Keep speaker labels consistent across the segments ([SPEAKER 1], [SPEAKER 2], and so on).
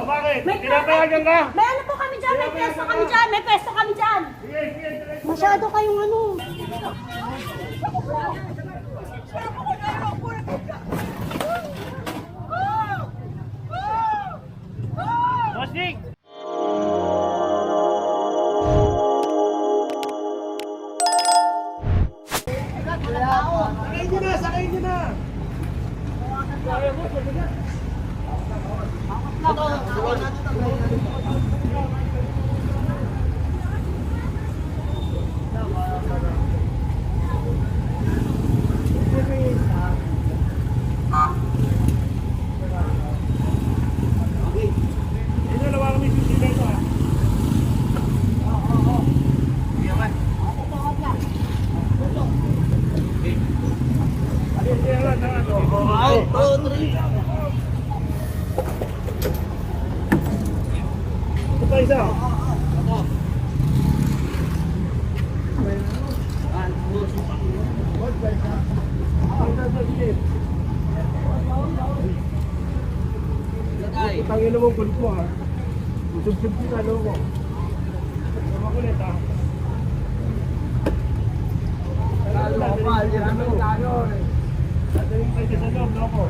[SPEAKER 1] Bakit?
[SPEAKER 2] May
[SPEAKER 1] Pinapayagan ka?
[SPEAKER 2] May ano po kami dyan, may pesto kami dyan, may pesto kami dyan.
[SPEAKER 1] Sige, sige. Diretso.
[SPEAKER 2] Masyado kayong ano.
[SPEAKER 1] Bossing! Sakay nyo na! Sakay nyo na! Ito, lawa kami susunod ito ha. Ito pa isa. Tangin mo kulit mo ha. Usub-sub kita mo. Makulit ha. Nadaling kayo sa loob, loko.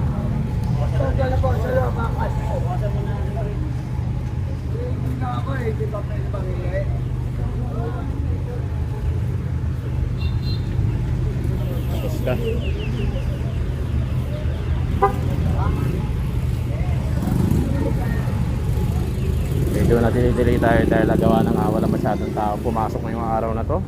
[SPEAKER 3] Basta. Medyo natili-tili tayo dahil nagawa na nga wala masyadong tao pumasok ngayong araw na to.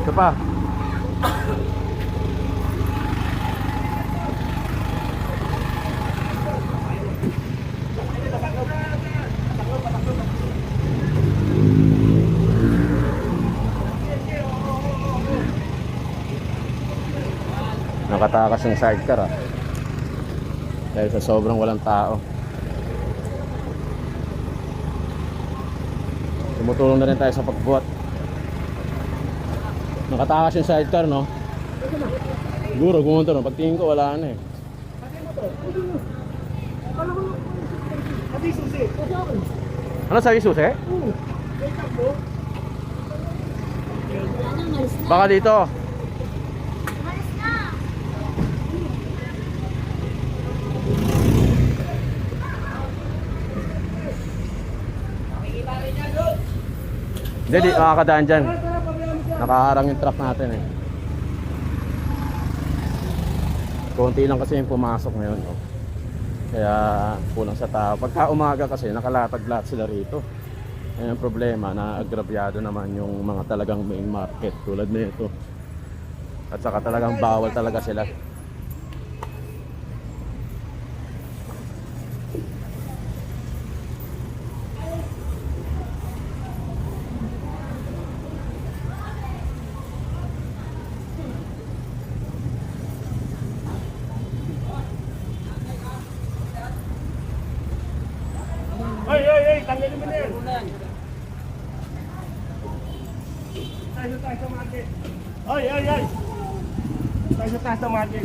[SPEAKER 3] Ito pa. Nakatakas yung sidecar ah. Dahil sa sobrang walang tao. Tumutulong na rin tayo sa pagbuhat. Nakatakas yung sidecar, no? Siguro, gumunto no. Pagtingin ko, wala na eh. Ano sabi susi? Baka dito. Hindi, makakadaan dyan. Nakaharang yung truck natin eh. Konti lang kasi yung pumasok ngayon oh. Kaya kulang sa tao. Pagka umaga kasi nakalatag lahat sila rito. Yan ang problema, naagrabyado naman yung mga talagang main market tulad nito. At saka talagang bawal talaga sila.
[SPEAKER 1] Ay, tanggalin mo na yan. Tayo sa market. Ay. Tayo sa market.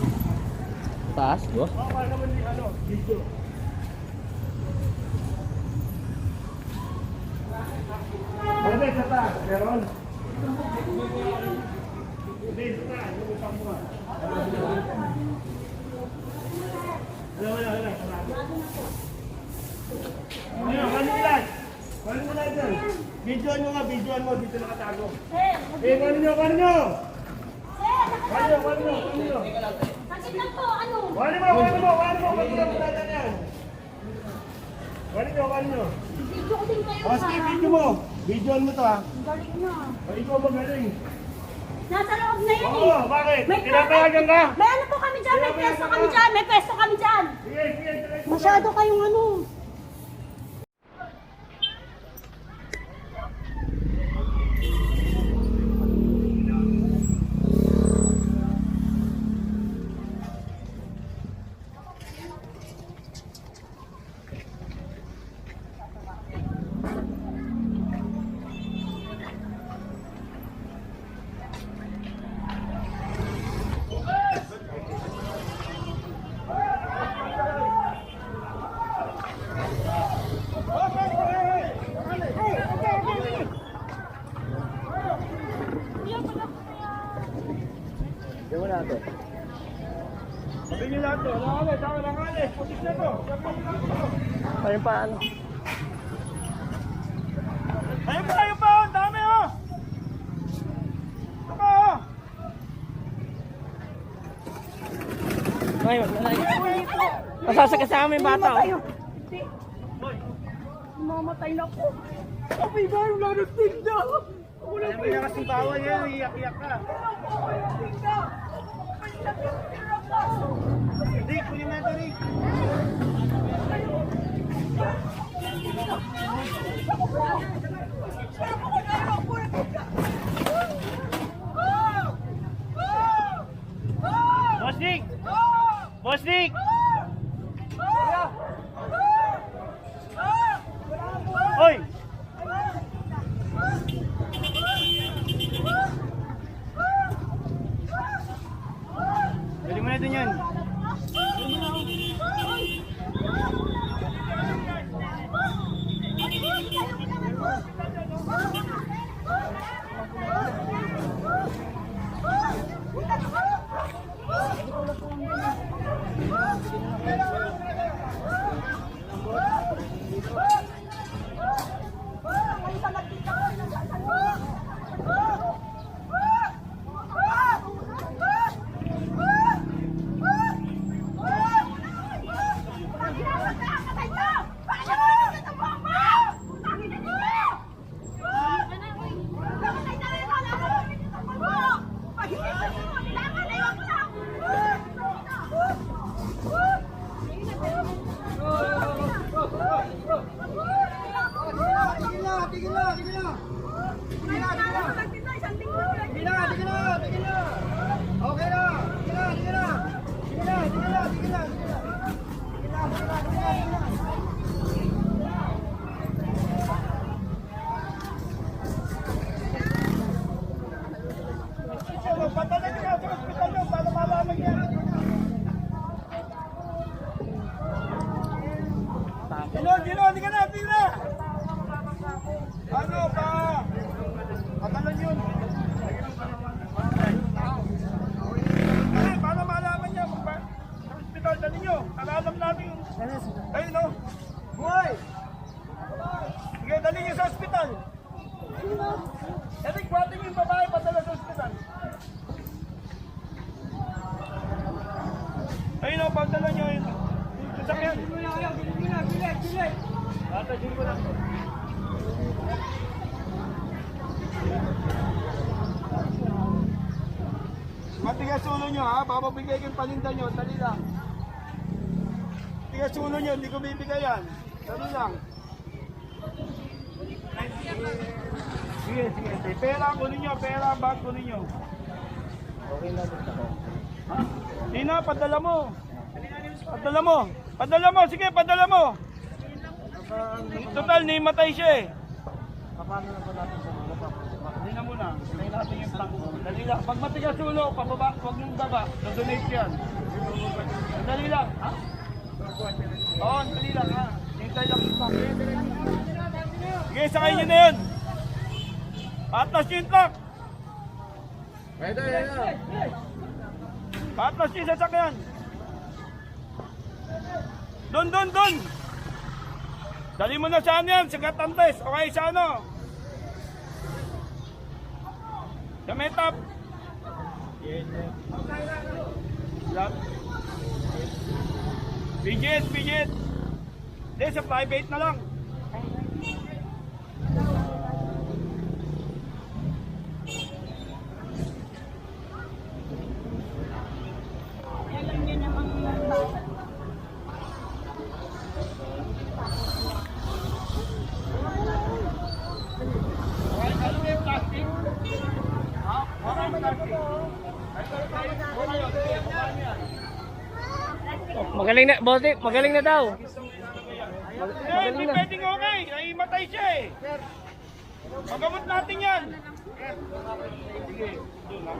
[SPEAKER 3] Taas, bro?
[SPEAKER 1] Oo, para naman yung ano, video. Ano ba sa taas? Meron? Hindi, sa taas. Yung utang mo. Wala. Kano mo na dyan? Videoan mo nga, videoan mo. Dito nakatago. Kano nyo? Kano nyo?
[SPEAKER 2] Sakit lang po, ano?
[SPEAKER 1] Kano mo? Pagkulang mo na dyan yan. Kano nyo?
[SPEAKER 2] Video ko din kayo.
[SPEAKER 1] O, sige, video mo. Videoan mo to ha.
[SPEAKER 2] Ang galing na.
[SPEAKER 1] O, ikaw magaling.
[SPEAKER 2] Nasa loob tawag na yan
[SPEAKER 1] Oo,
[SPEAKER 2] eh.
[SPEAKER 1] bakit?
[SPEAKER 2] May
[SPEAKER 1] Pinapayagan ka?
[SPEAKER 2] May ano po kami dyan, may pwesto kami dyan, may pwesto kami dyan.
[SPEAKER 1] Sige, sige, sige.
[SPEAKER 2] Masyado kayong ano.
[SPEAKER 1] Sabi niyo lahat to. Langalis, ako langalis. Putis na to.
[SPEAKER 3] Ayun pa ano.
[SPEAKER 1] Ayun pa. Ang dami oh. Ito pa oh.
[SPEAKER 3] Ay, wag na. Masasakasama yung bata. Oh.
[SPEAKER 2] Mamatay na po.
[SPEAKER 1] Sabi ba yung lanot tinda? Wala pa yung kasimbawa yan. Iyak-iyak ka. Rick, kunin mo ito, Rick. Boss Nick! Boss Nick! Hoy! Pwede mo na ito yan. Hindi ka na! Ano pa? Patalan yun! Para malaman niya kung sa hospital na ninyo. Alam natin yung... Ayun no? Buhay! Sige, dali niyo sa hospital. Eric, buhatin yung babae padala sa hospital. Ayun no, padala niyo yun. Sasakyan. Bilet! Ata, dito ko lang. Matigas ulo nyo ha, bababigay ko yung paninda nyo, dali lang. Matigas ulo nyo, hindi ko bibigay yan. Dali lang. Sige. Pera ang kunin nyo, pera ang bag kunin nyo. Okay na dito ako. Ha? Sina, padala mo. Padala mo, sige, padala mo. Total, nimatay siya eh. Paano na ba natin sa mga papusukan? Hindi na muna. Hintayin natin yung tank. Dali lang. Pag matigas ulo, pababa, huwag mong baba. Donate yan. Dali lang. Ha? Oo, dali lang ha. Hintay lang yung tank. Sige, sakay nyo na yun. Patlas yung tank.
[SPEAKER 3] Pwede.
[SPEAKER 1] Patlas yung sasakyan. Doon. Dali mo na saan yan, sa Gatantes, okay sa ano? Sa Metap. Pijit. Hindi, sa private na lang.
[SPEAKER 4] Magaling na, bote, magaling na daw.
[SPEAKER 1] Hindi pwedeng okay. Naimatay siya eh. Magamot natin yan. Sige, doon lang.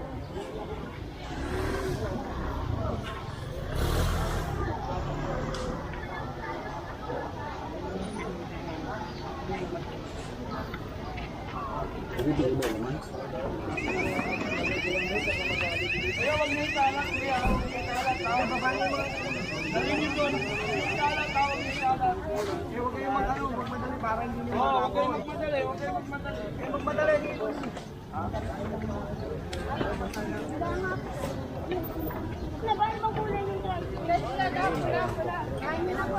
[SPEAKER 1] Kaya wag niyo italat, kuya. Tawag babae mo. Narinig doon. Italat, tawag niyo italat. Huwag kayong magmadali para hindi niyo. Oo, huwag kayong magmadali. Huwag kayong magmadali. Huwag magmadali dito.
[SPEAKER 2] Na ba ibang kulay yung drive? Wala. Kain niyo na po.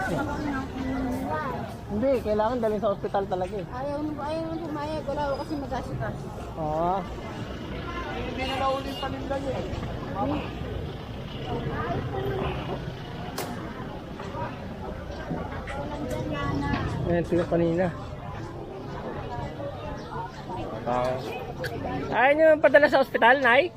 [SPEAKER 4] Hindi, kailangan dalhin sa ospital talaga eh.
[SPEAKER 2] Ayaw nung pumayag. Wala ako kasi mag-asikas.
[SPEAKER 4] Oo.
[SPEAKER 1] Hindi na naulit paninda niyo.
[SPEAKER 4] Ayan, sila kanina. Ayaw nyo padala sa ospital, Nay?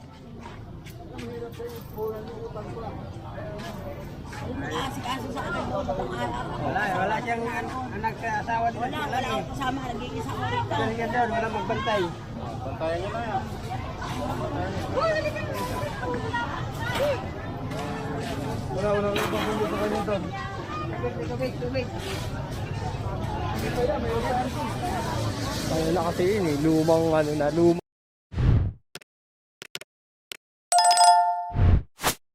[SPEAKER 2] Asikaso sa akin doon ng araw.
[SPEAKER 4] Wala siyang anak sa asawa dito.
[SPEAKER 2] Wala akong kasama. Nag-iisa ko rito.
[SPEAKER 4] Yan doon, wala magbantay.
[SPEAKER 1] Bantayan niyo na yan.
[SPEAKER 4] Wala ibang pundo sa kanya doon. Tubig. Ay, wala kasi yun eh. Lumang